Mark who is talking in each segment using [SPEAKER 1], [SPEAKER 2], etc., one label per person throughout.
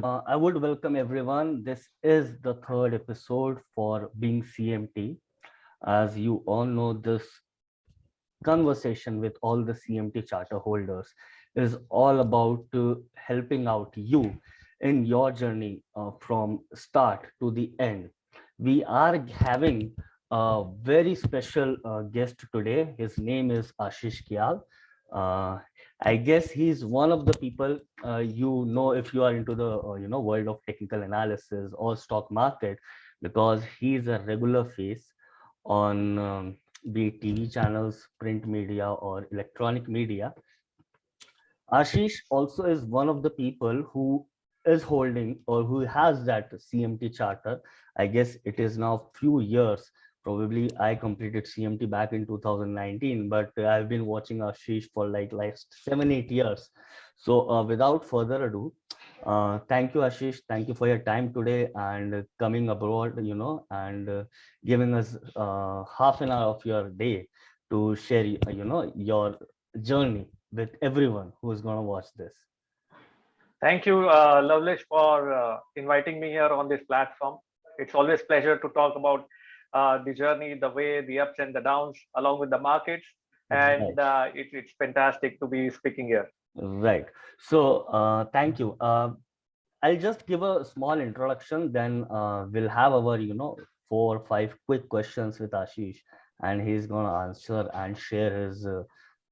[SPEAKER 1] I would welcome everyone. This is the third episode for being CMT. As you all know, this conversation with all the CMT charter holders is all about helping out you in your journey from start to the end. We are having a very special guest today. His name is Ashish Kyal. Uh, I guess he's one of the people if you are into the world of technical analysis or stock market, because he's a regular face on be it TV channels, print media, or electronic media. Ashish also is one of the people who is holding or who has that CMT charter. I guess it is now few years. Probably I completed CMT back in 2019, but I've been watching Ashish for like last 7, 8 years. So without further ado, thank you, Ashish. Thank you for your time today and coming abroad, and giving us half an hour of your day to share, your journey with everyone who is going to watch this.
[SPEAKER 2] Thank you, Lovelish, for inviting me here on this platform. It's always pleasure to talk about the journey, the way, the ups and the downs, along with the markets, and
[SPEAKER 1] Right,
[SPEAKER 2] it's fantastic to be speaking here.
[SPEAKER 1] right. So thank you. I'll just give a small introduction, then we'll have our, 4 or 5 quick questions with Ashish, and he's going to answer and share his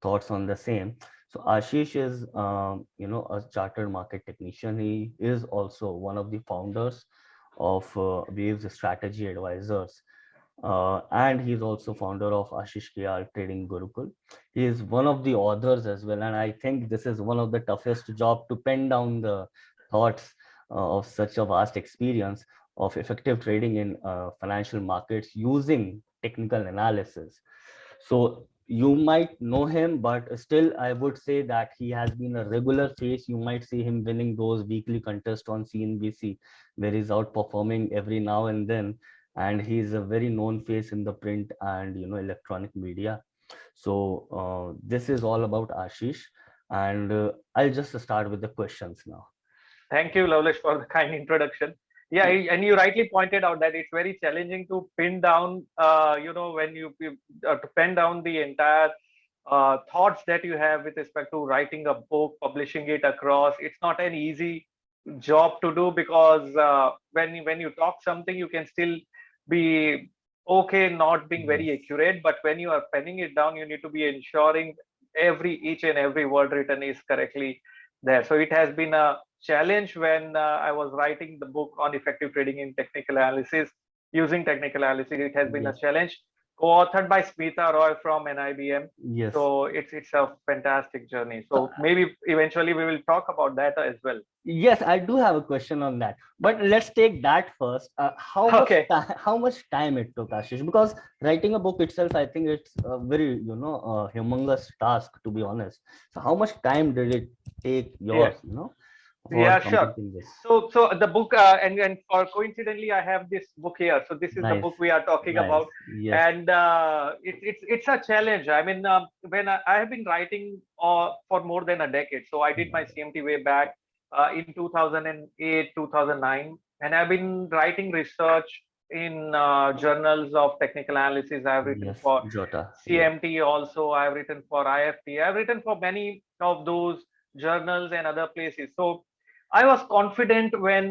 [SPEAKER 1] thoughts on the same. So Ashish is, a chartered market technician. He is also one of the founders of Waves Strategy Advisors. And he's also founder of Ashish Kyal Trading Gurukul. He is one of the authors as well, and I think this is one of the toughest job to pen down the thoughts of such a vast experience of effective trading in financial markets using technical analysis. So you might know him, but still I would say that he has been a regular face. You might see him winning those weekly contests on CNBC, where he's outperforming every now and then, and he's a very known face in the print and electronic media. So this is all about Ashish, and I'll just start with the questions now.
[SPEAKER 2] Thank you, Lovelish, for the kind introduction. Yeah, and you rightly pointed out that it's very challenging to pin down, when to pin down the entire thoughts that you have with respect to writing a book, publishing it across. It's not an easy job to do because when you talk something, you can still be okay, not being very
[SPEAKER 1] Yes,
[SPEAKER 2] accurate. But when you are penning it down, you need to be ensuring each and every word written is correctly there. So it has been a challenge when I was writing the book on effective trading in technical analysis. Using technical analysis, it has been a
[SPEAKER 1] yes,
[SPEAKER 2] challenge. Co-authored by Smita Roy from NIBM.
[SPEAKER 1] yes.
[SPEAKER 2] So it's a fantastic journey.
[SPEAKER 1] So
[SPEAKER 2] So maybe eventually we will talk about that as well.
[SPEAKER 1] yes, I do have a question on that, but let's take that first.
[SPEAKER 2] Okay.
[SPEAKER 1] How much time it took, Ashish? Because writing a book itself, I think it's a very humongous task, to be honest. So how much time did it take
[SPEAKER 2] Yeah.
[SPEAKER 1] yours, for
[SPEAKER 2] Yeah, sure.
[SPEAKER 1] completing this?
[SPEAKER 2] So the book and for coincidentally I have this book here. So this is the
[SPEAKER 1] Nice,
[SPEAKER 2] book we are talking
[SPEAKER 1] nice.
[SPEAKER 2] about,
[SPEAKER 1] Yes,
[SPEAKER 2] and it's a challenge. I mean, when I have been writing for more than a decade. So I did my CMT way back in 2008, 2009, and I've been writing research in journals of technical analysis. I've written
[SPEAKER 1] yes,
[SPEAKER 2] for
[SPEAKER 1] Jota. Yes,
[SPEAKER 2] CMT also. I've written for IFT. I've written for many of those journals and other places. So I was confident when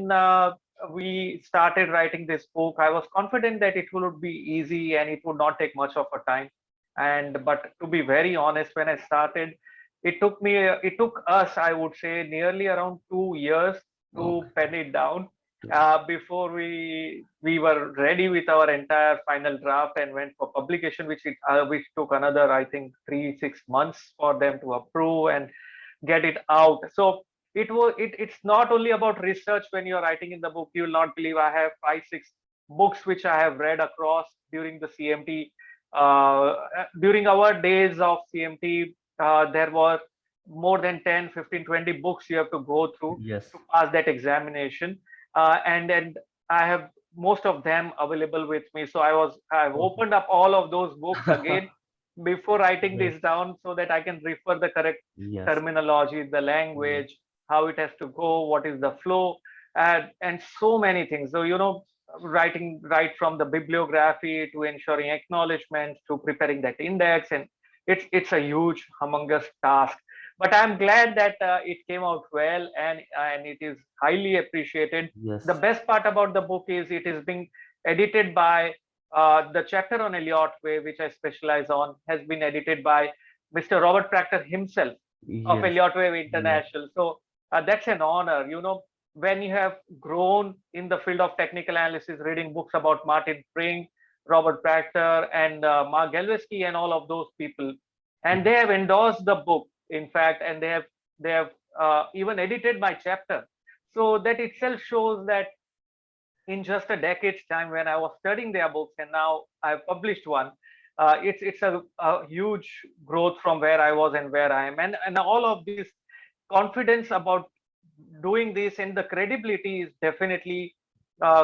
[SPEAKER 2] we started writing this book. I was confident that it would be easy and it would not take much of a time. And but to be very honest, when I started, it took us, I would say, nearly around 2 years
[SPEAKER 1] okay.
[SPEAKER 2] to pen it down before we were ready with our entire final draft and went for publication, which took another, I think, 3 6 months for them to approve and get it out. So it's not only about research. When you're writing in the book, you will not believe I have 5 6 books which I have read across during the CMT. During our days of CMT, there were more than 10 15 20 books you have to go through
[SPEAKER 1] Yes,
[SPEAKER 2] to pass that examination, and I have most of them available with me. So I've
[SPEAKER 1] okay.
[SPEAKER 2] opened up all of those books again before writing
[SPEAKER 1] Yes,
[SPEAKER 2] this down so that I can refer the correct
[SPEAKER 1] yes,
[SPEAKER 2] terminology, the
[SPEAKER 1] yes,
[SPEAKER 2] language, how it has to go, what is the flow. and so many things. So, writing right from the bibliography to ensuring acknowledgements to preparing that index, and it's a huge, humongous task. But I'm glad that it came out well, and it is highly appreciated. The
[SPEAKER 1] Yes.
[SPEAKER 2] best part about the book is it is being edited by the chapter on Elliott Wave, which I specialize on, has been edited by Mr. Robert Proctor himself of
[SPEAKER 1] Yes.
[SPEAKER 2] Elliott Wave
[SPEAKER 1] Yes.
[SPEAKER 2] International. So that's an honor. When you have grown in the field of technical analysis, reading books about Martin Frink, Robert Proctor, and Mark Galvesky, and all of those people, and they have endorsed the book, in fact, and they have even edited my chapter. So that itself shows that in just a decade's time, when I was studying their books and now I've published one, it's a huge growth from where I was and where I am, and all of this confidence about doing this and the credibility is definitely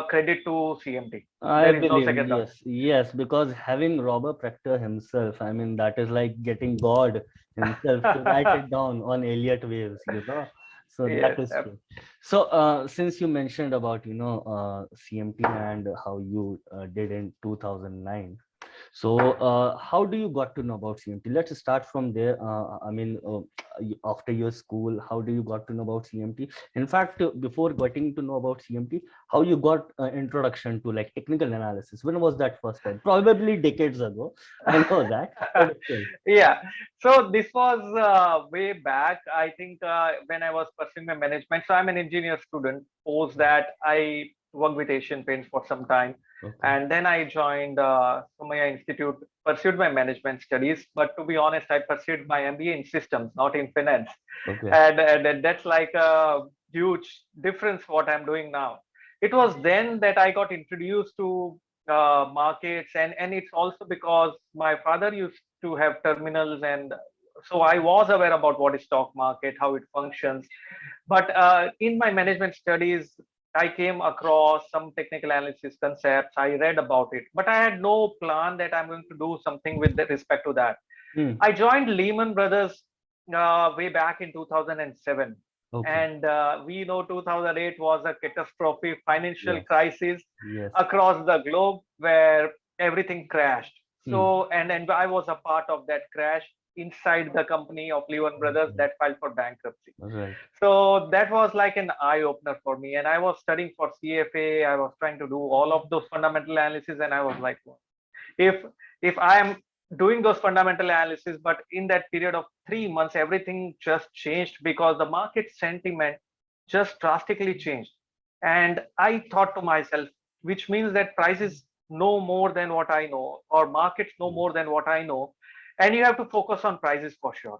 [SPEAKER 2] credit to CMT.
[SPEAKER 1] I
[SPEAKER 2] There is no
[SPEAKER 1] believe,
[SPEAKER 2] second thought.
[SPEAKER 1] yes, yes, because having Robert Proctor himself, I mean, that is like getting God himself to write it down on Elliott waves, you know. So that
[SPEAKER 2] Yes.
[SPEAKER 1] is true. So, since you mentioned about, CMT and how you did in 2009, so, how do you got to know about CMT? Let's start from there. I mean, after your school, how do you got to know about CMT? In fact, before getting to know about CMT, how you got introduction to like technical analysis? When was that first time? Probably decades ago. I know that, but still.
[SPEAKER 2] Yeah. So this was way back, I think, when I was pursuing my management. So I'm an engineer student. Post that, I worked with Asian Paints for some time.
[SPEAKER 1] Okay.
[SPEAKER 2] And then I joined Somaya Institute, pursued my management studies. But to be honest, I pursued my MBA in systems, not in finance.
[SPEAKER 1] Okay.
[SPEAKER 2] And that's like a huge difference what I'm doing now. It was then that I got introduced to markets, and it's also because my father used to have terminals, and so I was aware about what is stock market, how it functions. But in my management studies, I came across some technical analysis concepts. I read about it, but I had no plan that I'm going to do something with respect to that.
[SPEAKER 1] Hmm.
[SPEAKER 2] I joined Lehman Brothers way back in 2007.
[SPEAKER 1] Okay.
[SPEAKER 2] And we know 2008 was a catastrophic financial
[SPEAKER 1] Yes.
[SPEAKER 2] crisis
[SPEAKER 1] Yes.
[SPEAKER 2] across the globe where everything crashed.
[SPEAKER 1] Hmm.
[SPEAKER 2] So, and I was a part of that crash inside the company of Lehman Brothers
[SPEAKER 1] Okay.
[SPEAKER 2] that filed for bankruptcy.
[SPEAKER 1] Right.
[SPEAKER 2] So that was like an eye opener for me. And I was studying for CFA. I was trying to do all of those fundamental analysis, and I was like, "Wow, if if I am doing those fundamental analysis, but in that period of 3 months everything just changed because the market sentiment just drastically changed." And I thought to myself, which means that prices know more than what I know, or markets know more than what I know, and you have to focus on prices for sure,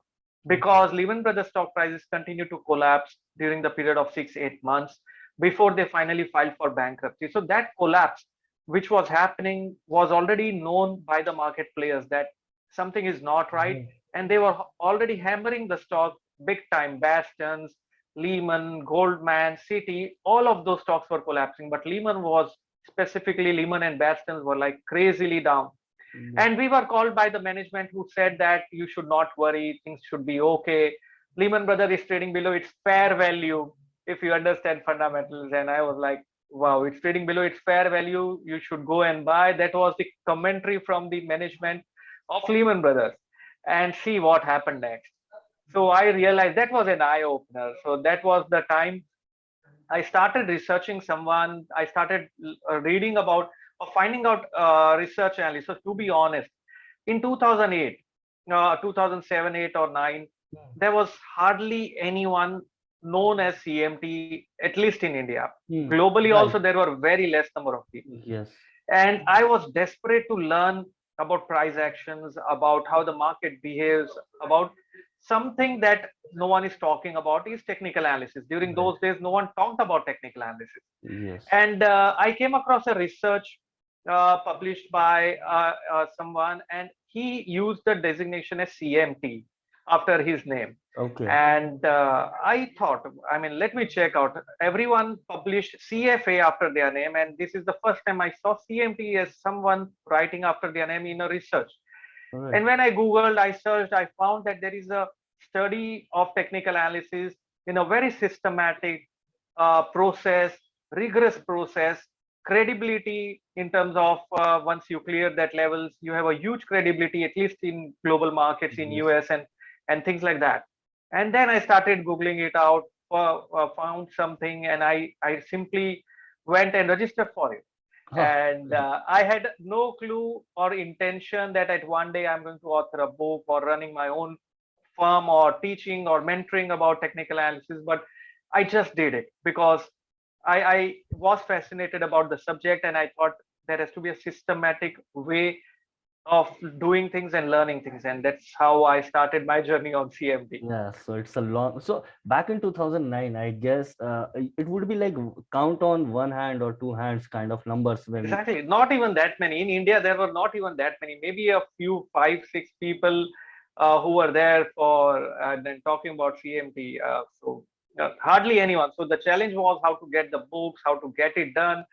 [SPEAKER 2] because Lehman Brothers stock prices continued to collapse during the period of 6-8 months before they finally filed for bankruptcy. So that collapse which was happening was already known by the market players that something is not right,
[SPEAKER 1] Right.
[SPEAKER 2] and they were already hammering the stock big time. Bastions, Lehman, Goldman, Citi, all of those stocks were collapsing, but Lehman was, specifically Lehman and Bastions, were like crazily down.
[SPEAKER 1] Yes.
[SPEAKER 2] And we were called by the management who said that you should not worry, things should be okay. Lehman Brothers is trading below its fair value if you understand fundamentals. And I was like, wow, it's trading below its fair value. You should go and buy. That was the commentary from the management of Lehman Brothers. And see what happened next. So I realized that was an eye opener. So that was the time I started researching someone. I started reading about or finding out research analysts. So to be honest, in 2008, 2007, 8 or 9, there was hardly anyone known as CMT, at least in India.
[SPEAKER 1] Hmm.
[SPEAKER 2] Globally, also
[SPEAKER 1] Right.
[SPEAKER 2] there were very less number of people.
[SPEAKER 1] Yes.
[SPEAKER 2] And I was desperate to learn about price actions, about how the market behaves, about something that no one is talking about is technical analysis. During
[SPEAKER 1] Right.
[SPEAKER 2] those days, no one talked about technical analysis.
[SPEAKER 1] Yes.
[SPEAKER 2] And I came across a research published by someone, and he used the designation as CMT after his name.
[SPEAKER 1] Okay.
[SPEAKER 2] And I thought, I mean, let me check out. Everyone published CFA after their name, and this is the first time I saw CMT as someone writing after their name in a research.
[SPEAKER 1] All right.
[SPEAKER 2] And when I Googled, I searched, I found that there is a study of technical analysis in a very systematic, process, rigorous process, credibility in terms of once you clear that levels, you have a huge credibility, at least in global markets in
[SPEAKER 1] Yes.
[SPEAKER 2] US and things like that. And then I started Googling it out, found something, and I simply went and registered for it.
[SPEAKER 1] Huh.
[SPEAKER 2] And I had no clue or intention that at one day I'm going to author a book or running my own firm or teaching or mentoring about technical analysis, but I just did it because I was fascinated about the subject, and I thought there has to be a systematic way of doing things and learning things. And that's how I started my journey on CMT.
[SPEAKER 1] Yeah, so it's a long. So back in 2009, I guess it would be like count on one hand or two hands kind of numbers when.
[SPEAKER 2] Exactly. Not even that many. In India, there were not even that many. Maybe a few, five, six people who were there for then talking about CMT. Hardly anyone. So the challenge was how to get the books, how to get it done,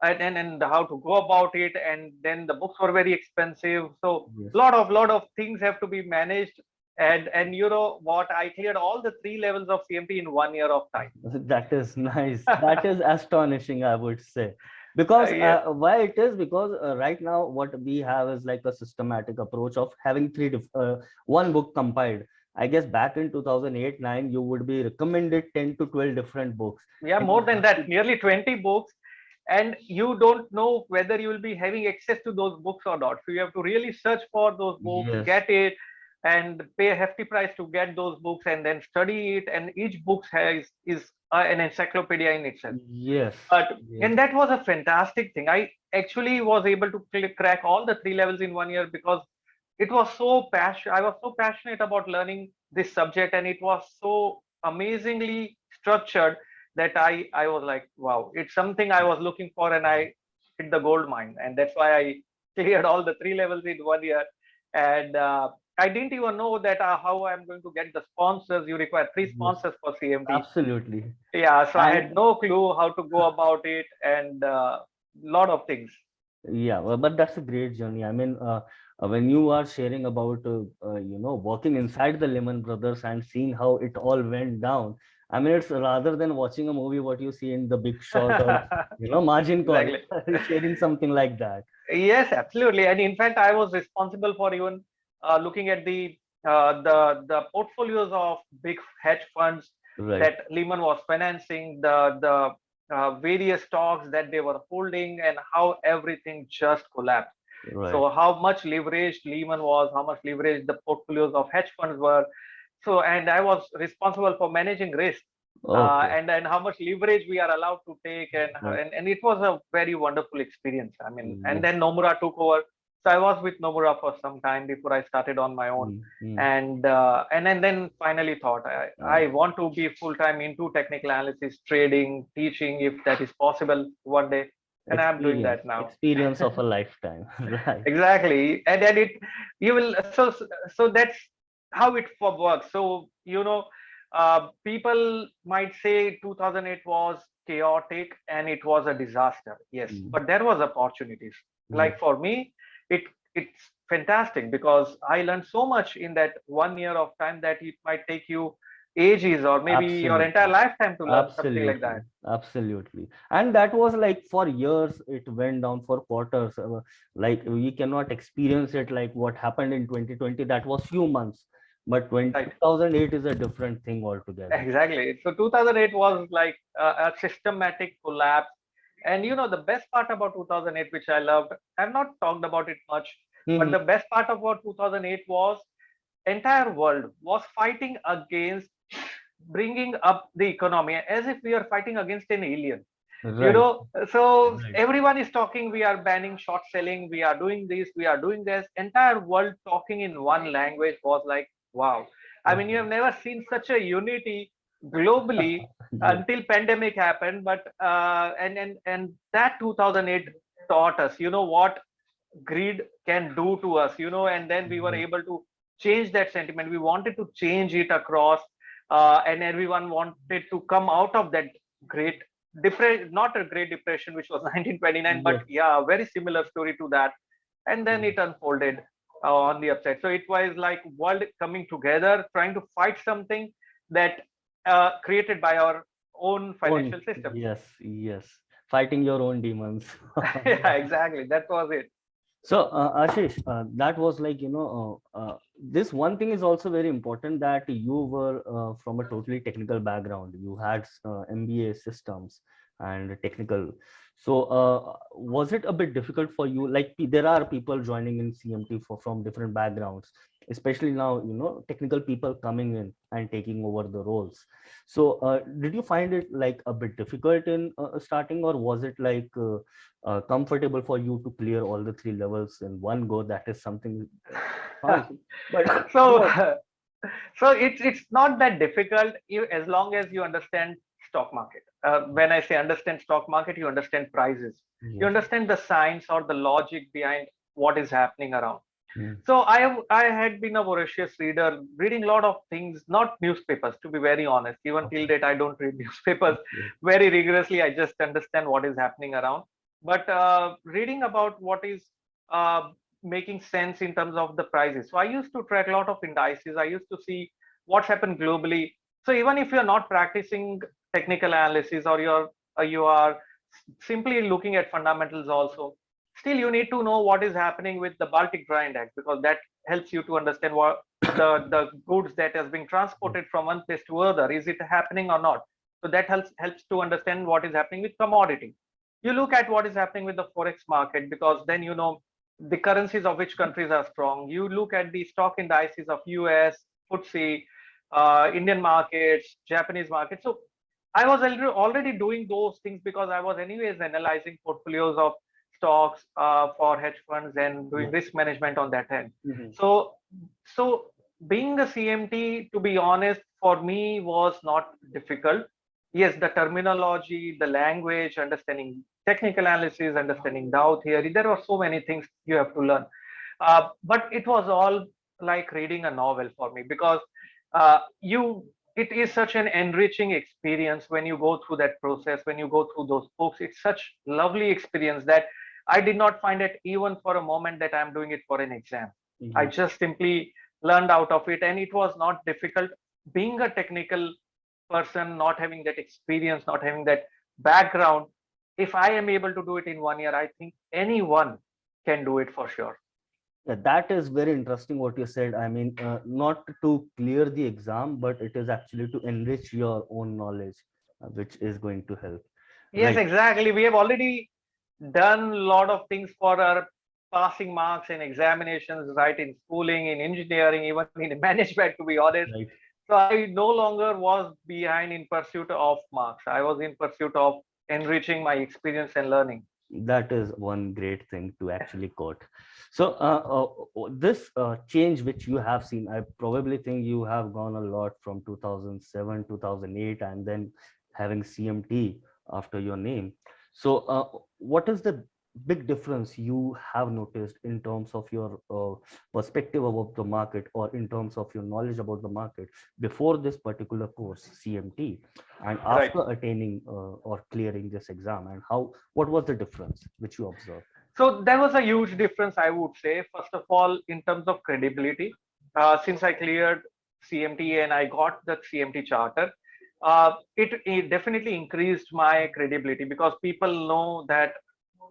[SPEAKER 2] and how to go about it. And then the books were very expensive. So
[SPEAKER 1] Yes.
[SPEAKER 2] lot of things have to be managed. And you know what? I cleared all the three levels of CMT in 1 year of time.
[SPEAKER 1] That is nice. That is astonishing, I would say. Because
[SPEAKER 2] Yeah.
[SPEAKER 1] why it is because right now what we have is like a systematic approach of having one book compiled. I guess back in 2008-9, you would be recommended 10 to 12 different books.
[SPEAKER 2] Yeah,
[SPEAKER 1] And you
[SPEAKER 2] more than
[SPEAKER 1] have
[SPEAKER 2] that,
[SPEAKER 1] to,
[SPEAKER 2] nearly 20 books, and you don't know whether you will be having access to those books or not. So you have to really search for those books,
[SPEAKER 1] yes,
[SPEAKER 2] get it, and pay a hefty price to get those books, and then study it. And each book has is an encyclopedia in itself.
[SPEAKER 1] yes,
[SPEAKER 2] But
[SPEAKER 1] yes,
[SPEAKER 2] and that was a fantastic thing. I actually was able to crack all the three levels in 1 year because it was so passion. I was so passionate about learning this subject, and it was so amazingly structured that I was like, wow, it's something I was looking for, and I hit the gold mine, and that's why I cleared all the three levels in 1 year. And I didn't even know that how I'm going to get the sponsors. You require three
[SPEAKER 1] yes,
[SPEAKER 2] sponsors for CMT.
[SPEAKER 1] absolutely.
[SPEAKER 2] Yeah, so I
[SPEAKER 1] And
[SPEAKER 2] had no clue how to go about it, and lot of things.
[SPEAKER 1] yeah, but that's a great journey. I mean, when you are sharing about, working inside the Lehman Brothers and seeing how it all went down, I mean, it's rather than watching a movie, what you see in The Big Short or, Margin Call,
[SPEAKER 2] Exactly.
[SPEAKER 1] sharing something like that.
[SPEAKER 2] Yes, absolutely. And in fact, I was responsible for even looking at the portfolios of big hedge funds
[SPEAKER 1] Right,
[SPEAKER 2] that Lehman was financing, the various stocks that they were holding, and how everything just collapsed.
[SPEAKER 1] right.
[SPEAKER 2] So how much leveraged Lehman was, how much leveraged the portfolios of hedge funds were. So, and I was responsible for managing risk,
[SPEAKER 1] Okay.
[SPEAKER 2] and how much leverage we are allowed to take,
[SPEAKER 1] Right.
[SPEAKER 2] and it was a very wonderful experience. I mean, and
[SPEAKER 1] Yes.
[SPEAKER 2] then Nomura took over. So I was with Nomura for some time before I started on my own,
[SPEAKER 1] Mm, mm,
[SPEAKER 2] and then finally thought
[SPEAKER 1] mm.
[SPEAKER 2] I want to be full time into technical analysis, trading, teaching, if that is possible one day, and I'm doing that now.
[SPEAKER 1] Experience of a lifetime. Right.
[SPEAKER 2] Exactly. And then it you will so that's how it works. So people might say 2008 was chaotic and it was a disaster. Yes,
[SPEAKER 1] Mm,
[SPEAKER 2] but there was opportunities.
[SPEAKER 1] mm.
[SPEAKER 2] Like for me, it's fantastic because I learned so much in that 1 year of time that it might take you ages or maybe your entire
[SPEAKER 1] Absolutely.
[SPEAKER 2] lifetime to learn something like that.
[SPEAKER 1] Absolutely, absolutely. And that was like for years, it went down for quarters. Like we cannot experience it like what happened in 2020. That was few months, but
[SPEAKER 2] Right.
[SPEAKER 1] 2008 is a different thing altogether.
[SPEAKER 2] Exactly. So 2008 was like a systematic collapse. And the best part about 2008, which I loved, I've not talked about it much, but
[SPEAKER 1] Mhm.
[SPEAKER 2] the best part about 2008 was entire world was fighting against bringing up the economy as if we are fighting against an alien.
[SPEAKER 1] Right,
[SPEAKER 2] So
[SPEAKER 1] right.
[SPEAKER 2] everyone is talking, we are banning short selling, we are doing this, we are doing this. Entire world talking in one language was like, wow. I mean, you have never seen such a unity globally
[SPEAKER 1] Yes.
[SPEAKER 2] until pandemic happened. But and that 2008 taught us, what greed can do to us, and then we were
[SPEAKER 1] Yes.
[SPEAKER 2] able to change that sentiment. We wanted to change it across, and everyone wanted to come out of that great depression, not a great depression, which was 1929, but
[SPEAKER 1] Yes.
[SPEAKER 2] yeah, a very similar story to that. And then it unfolded on the upside. So it was like world coming together, trying to fight something that created by our own
[SPEAKER 1] Own,
[SPEAKER 2] financial systems.
[SPEAKER 1] yes, yes. Fighting your own demons.
[SPEAKER 2] Yeah, exactly. That was it.
[SPEAKER 1] So, Ashish, that was like, this one thing is also very important that you were from a totally technical background. You had MBA systems and technical. So, was it a bit difficult for you? Like, there are people joining in CMT from different backgrounds, especially now, technical people coming in and taking over the roles. So, did you find it like a bit difficult in starting, or was it like, comfortable for you to clear all the three levels in one go? That is something fast. But
[SPEAKER 2] So, so it's not that difficult as long as you understand stock market. When I say understand stock market, you understand prices, you
[SPEAKER 1] yes.
[SPEAKER 2] understand the science or the logic behind what is happening around.
[SPEAKER 1] Mm,
[SPEAKER 2] So I had been a voracious reader, reading a lot of things, not newspapers, to be very honest. Even till
[SPEAKER 1] okay.
[SPEAKER 2] date, I don't read newspapers
[SPEAKER 1] Okay.
[SPEAKER 2] very rigorously. I just understand what is happening around. But reading about what is uh, making sense in terms of the prices. So I used to track a lot of indices. I used to see what's happened globally. So even if you're not practicing technical analysis, or you are simply looking at fundamentals also, still you need to know what is happening with the Baltic Dry Index, because that helps you to understand what the goods that has been transported from one place to other, is it happening or not. So that helps to understand what is happening with commodity. You look at what is happening with the forex market, because then you know the currencies of which countries are strong. You look at the stock indices of US, FTSE, Indian markets, Japanese markets. So I was already doing those things, because I was anyways analyzing portfolios of stocks for hedge funds and doing
[SPEAKER 1] Yeah.
[SPEAKER 2] risk management on that end.
[SPEAKER 1] Mhm.
[SPEAKER 2] So, so being a CMT, to be honest, for me was not difficult. Yes, the terminology, the language, understanding technical analysis, understanding Dow theory, there were so many things you have to learn. But it was all like reading a novel for me, because you it is such an enriching experience when you go through that process, when you go through those books. It's such lovely experience that I did not find it even for a moment that I'm doing it for an exam. I
[SPEAKER 1] Yeah.
[SPEAKER 2] just simply learned out of it, and it was not difficult. Being a technical person, not having that experience, not having that background, if I am able to do it in 1 year, I think anyone can do it for sure.
[SPEAKER 1] Yeah, that is very interesting what you said. I mean, not to clear the exam, but it is actually to enrich your own knowledge, which is going to help.
[SPEAKER 2] Yes,
[SPEAKER 1] Right.
[SPEAKER 2] exactly. We have already done a lot of things for our passing marks in examinations, right? In schooling, in engineering, even in management, to be honest.
[SPEAKER 1] Right.
[SPEAKER 2] So I no longer was behind in pursuit of marks. I was in pursuit of enriching my experience and learning.
[SPEAKER 1] That is one great thing to actually quote. So, this change which you have seen, I probably think you have gone a lot from 2007, 2008, and then having CMT after your name. So, what is the big difference you have noticed in terms of your perspective about the market, or in terms of your knowledge about the market before this particular course, CMT, and
[SPEAKER 2] Right.
[SPEAKER 1] after attaining or clearing this exam, and how, what was the difference which you observed?
[SPEAKER 2] So there was a huge difference, I would say. First of all, in terms of credibility, since I cleared CMT and I got the CMT charter, it definitely increased my credibility, because people know that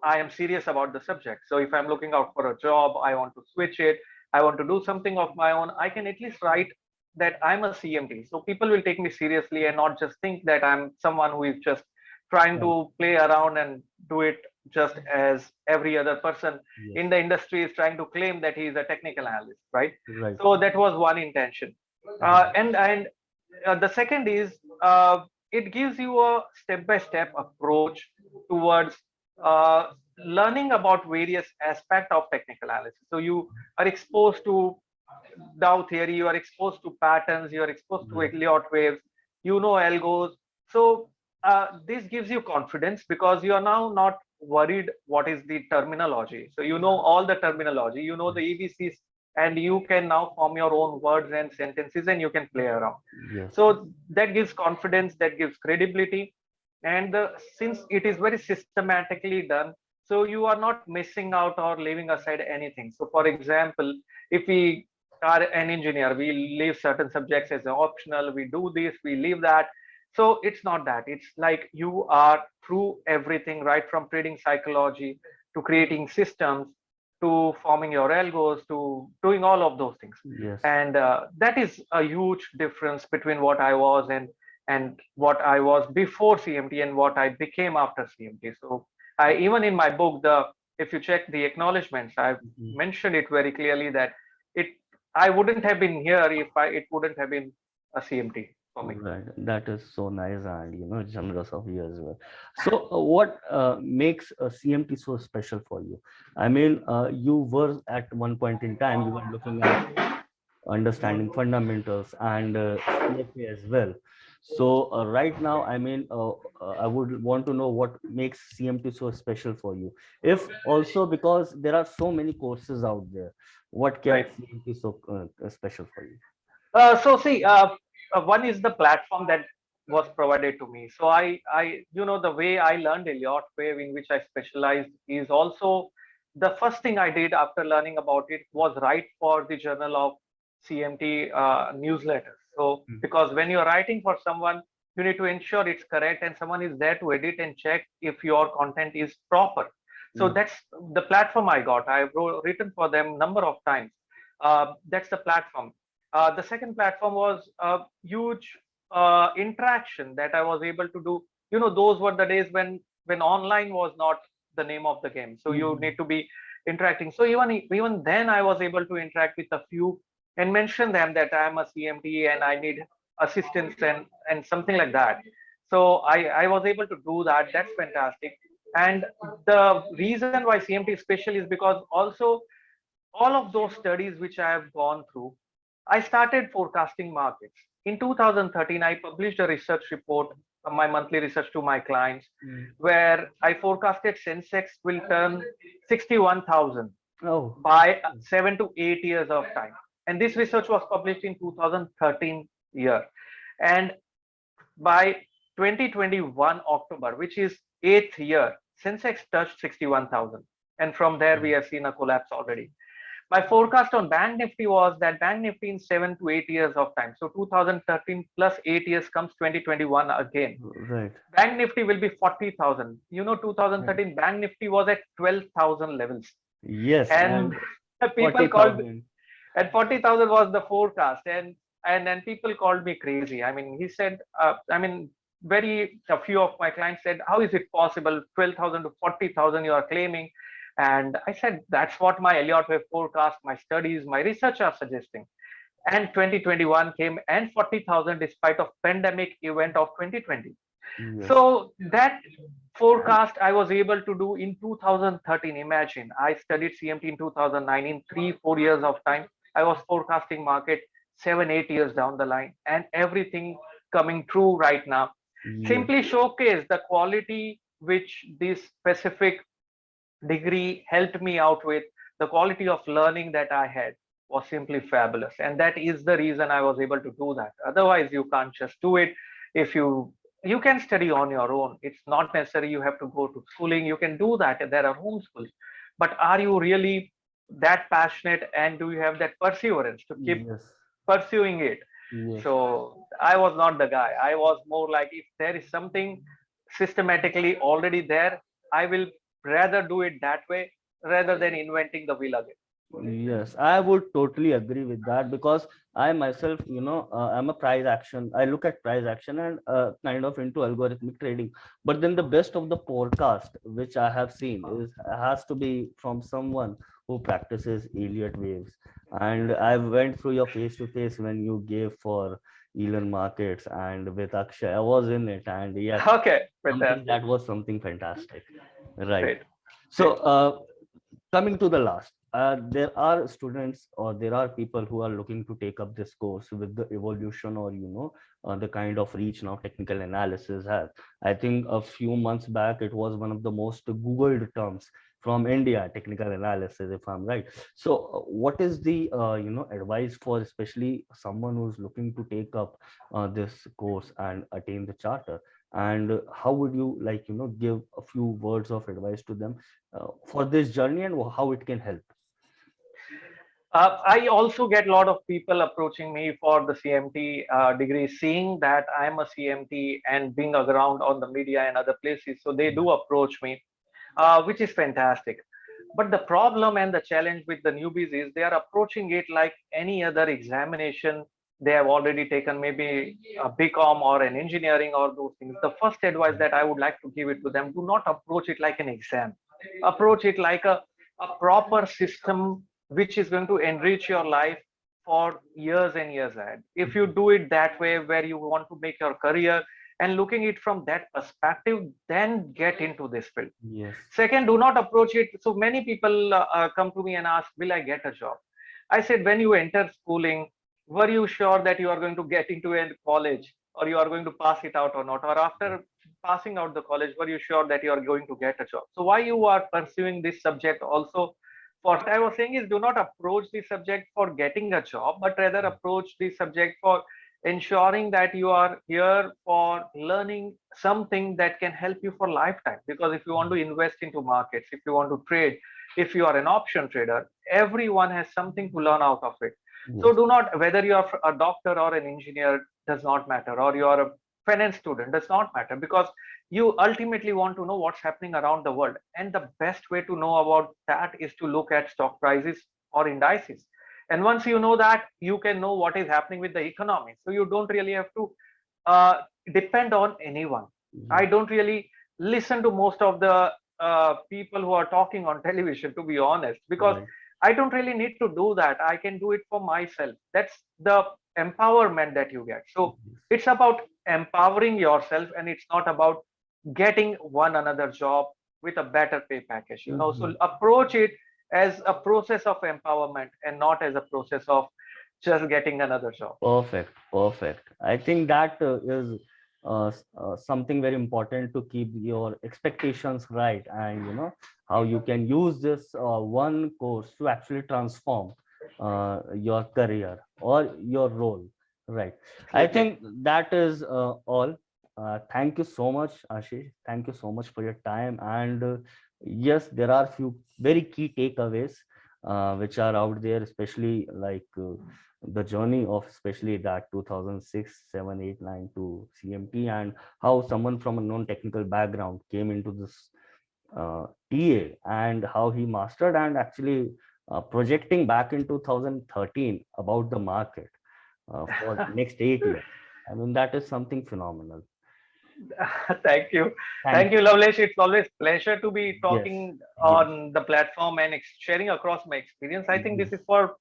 [SPEAKER 2] I am serious about the subject. So if I'm looking out for a job, I want to switch it, I want to do something of my own, I can at least write that I'm a CMT. So people will take me seriously and not just think that I'm someone who is just trying
[SPEAKER 1] Right.
[SPEAKER 2] to play around and do it just as every other person
[SPEAKER 1] Yes.
[SPEAKER 2] in the industry is trying to claim that he is a technical analyst, right?
[SPEAKER 1] Right.
[SPEAKER 2] So that was one intention.
[SPEAKER 1] Mhm.
[SPEAKER 2] And the second is, it gives you a step-by-step approach towards uh, learning about various aspects of technical analysis. So you are exposed to Dow theory, you are exposed to patterns, you are exposed to
[SPEAKER 1] Right.
[SPEAKER 2] Elliott waves, you know algos. So this gives you confidence, because you are now not worried what is the terminology. So you know all the terminology, you know the
[SPEAKER 1] Yes.
[SPEAKER 2] EBCs, and you can now form your own words and sentences, and you can play around.
[SPEAKER 1] Yes.
[SPEAKER 2] So that gives confidence, that gives credibility, and since it is very systematically done, so you are not missing out or leaving aside anything. So for example, if we are an engineer, we leave certain subjects as optional, we do this, we leave that. So it's not that. It's like you are through everything, right from trading psychology to creating systems to forming your algos to doing all of those things.
[SPEAKER 1] Yes.
[SPEAKER 2] And that is a huge difference between what I was and what I was before CMT and what I became after CMT. So I even in my book, the if you check the acknowledgements, I've
[SPEAKER 1] Mhm.
[SPEAKER 2] mentioned it very clearly that it I wouldn't have been here if it wouldn't have been a CMT for me.
[SPEAKER 1] Right, that is so nice and generous of you as well. So, what makes a CMT so special for you? I mean, you were at one point in time you were looking at understanding fundamentals and CFA as well. So, right now, I mean, I would want to know what makes CMT so special for you. If also because there are so many courses out there, what
[SPEAKER 2] Right.
[SPEAKER 1] kept CMT so special for you?
[SPEAKER 2] So see, one is the platform that was provided to me. So the way I learned Elliott wave in which I specialized is also the first thing I did after learning about it was write for the Journal of CMT newsletters. So because when you're writing for someone, you need to ensure it's correct and someone is there to edit and check if your content is proper. So
[SPEAKER 1] Mm.
[SPEAKER 2] that's the platform I got. I've written for them number of times. That's the platform. The second platform was a huge interaction that I was able to do. Those were the days when online was not the name of the game. So you
[SPEAKER 1] Mhm.
[SPEAKER 2] need to be interacting. So even then, I was able to interact with a few and mention them that I am a CMT and I need assistance and something like that. So I was able to do that. That's fantastic. And the reason why CMT is special is because also all of those studies which I have gone through, I started forecasting markets. In 2013, I published a research report, my monthly research to my clients,
[SPEAKER 1] Mm.
[SPEAKER 2] where I forecasted Sensex will turn 61,000
[SPEAKER 1] Oh.
[SPEAKER 2] by 7 to 8 years of time. And this research was published in 2013 year. And by 2021 October, which is eighth year, Sensex touched 61,000. And from there, we have seen a collapse already. My forecast on Bank Nifty was that Bank Nifty in 7 to 8 years of time. So 2013 plus 8 years comes 2021 again.
[SPEAKER 1] Right.
[SPEAKER 2] Bank Nifty will be 40,000.
[SPEAKER 1] Right.
[SPEAKER 2] 2013 Bank Nifty was at 12,000 levels.
[SPEAKER 1] Yes,
[SPEAKER 2] And
[SPEAKER 1] and
[SPEAKER 2] people called,
[SPEAKER 1] 40,000.
[SPEAKER 2] and 40,000 was the forecast. And then people called me crazy. I mean, he said, a few of my clients said, how is it possible? 12,000 to 40,000 you are claiming. And I said, that's what my Elliott wave forecast, my studies, my research are suggesting. And 2021 came and 40,000 despite of pandemic event of 2020.
[SPEAKER 1] Yes.
[SPEAKER 2] So that forecast I was able to do in 2013. Imagine, I studied CMT in 2009. In 3 4 years of time, I was forecasting market 7 8 years down the line, and everything coming true right now.
[SPEAKER 1] Yes.
[SPEAKER 2] Simply showcase the quality which this specific degree helped me out with. The quality of learning that I had was simply fabulous, and that is the reason I was able to do that. Otherwise, you can't just do it. If you can study on your own, it's not necessary you have to go to schooling. You can do that. There are homeschools, but are you really that passionate, and do you have that perseverance to keep
[SPEAKER 1] Yes.
[SPEAKER 2] pursuing it?
[SPEAKER 1] Yes.
[SPEAKER 2] So I was not the guy. I was more like, if there is something systematically already there, I will rather do it that way rather than inventing the wheel again.
[SPEAKER 1] Yes, I would totally agree with that because I myself, I'm a price action. I look at price action and kind of into algorithmic trading. But then the best of the forecast, which I have seen, is has to be from someone who practices Elliott waves. And I went through your face to face when you gave for Elon markets and with Akshay. I was in it, and yes,
[SPEAKER 2] Okay,
[SPEAKER 1] something
[SPEAKER 2] fantastic.
[SPEAKER 1] that was something fantastic. Right.
[SPEAKER 2] Great,
[SPEAKER 1] So,
[SPEAKER 2] great.
[SPEAKER 1] coming to the last, there are students or there are people who are looking to take up this course with the evolution or the kind of reach now technical analysis has. I think a few months back it was one of the most googled terms from India, technical analysis, if I'm right. So what is the advice for especially someone who's looking to take up this course and attain the charter, and how would you give a few words of advice to them for this journey and how it can help?
[SPEAKER 2] I also get a lot of people approaching me for the CMT degree, seeing that I'm a CMT and being around on the media and other places. So they do approach me, which is fantastic. But the problem and the challenge with the newbies is they are approaching it like any other examination they have already taken, maybe a BCom or an engineering or those things. The first advice that I would like to give it to them: do not approach it like an exam. Approach it like a proper system which is going to enrich your life for years and years ahead. If you do it that way, where you want to make your career and looking it from that perspective, then get into this field.
[SPEAKER 1] Yes.
[SPEAKER 2] Second, do not approach it. So many people come to me and ask, will I get a job? I said, when you enter schooling, were you sure that you are going to get into a college, or you are going to pass it out or not? Or after passing out the college, were you sure that you are going to get a job? So why you are pursuing this subject also? For I was saying is, do not approach the subject for getting a job, but rather approach the subject for ensuring that you are here for learning something that can help you for lifetime. Because if you want to invest into markets, if you want to trade, if you are an option trader, everyone has something to learn out of it. So
[SPEAKER 1] Yes.
[SPEAKER 2] do not, whether you are a doctor or an engineer, does not matter, or you are a finance student, does not matter, because you ultimately want to know what's happening around the world. And the best way to know about that is to look at stock prices or indices. And once you know that, you can know what is happening with the economy. So you don't really have to uh, depend on anyone. I
[SPEAKER 1] Yes.
[SPEAKER 2] don't really listen to most of the people who are talking on television, to be honest, because
[SPEAKER 1] Right.
[SPEAKER 2] I don't really need to do that. I can do it for myself. That's the empowerment that you get. So
[SPEAKER 1] Yes.
[SPEAKER 2] it's about empowering yourself, and it's not about getting one another job with a better pay package. So
[SPEAKER 1] Mhm.
[SPEAKER 2] approach it as a process of empowerment and not as a process of just getting another job.
[SPEAKER 1] Perfect, perfect. I think that is something very important to keep your expectations right, and how you can use this one course to actually transform your career or your role. Right. I
[SPEAKER 2] Absolutely.
[SPEAKER 1] think that is all. Thank you so much, Ashish. Thank you so much for your time. And yes, there are few very key takeaways which are out there, especially like. The journey of especially that 2006 7 8 9 to CMT, and how someone from a non-technical background came into this TA, and how he mastered and actually projecting back in 2013 about the market for next 8 years. I mean, that is something phenomenal.
[SPEAKER 2] Thank you.
[SPEAKER 1] Thank
[SPEAKER 2] Thank
[SPEAKER 1] you.
[SPEAKER 2] you, Lovelace. It's always pleasure to be
[SPEAKER 1] Yes,
[SPEAKER 2] talking
[SPEAKER 1] yes,
[SPEAKER 2] on the platform and sharing across my experience. I think
[SPEAKER 1] yes,
[SPEAKER 2] this is for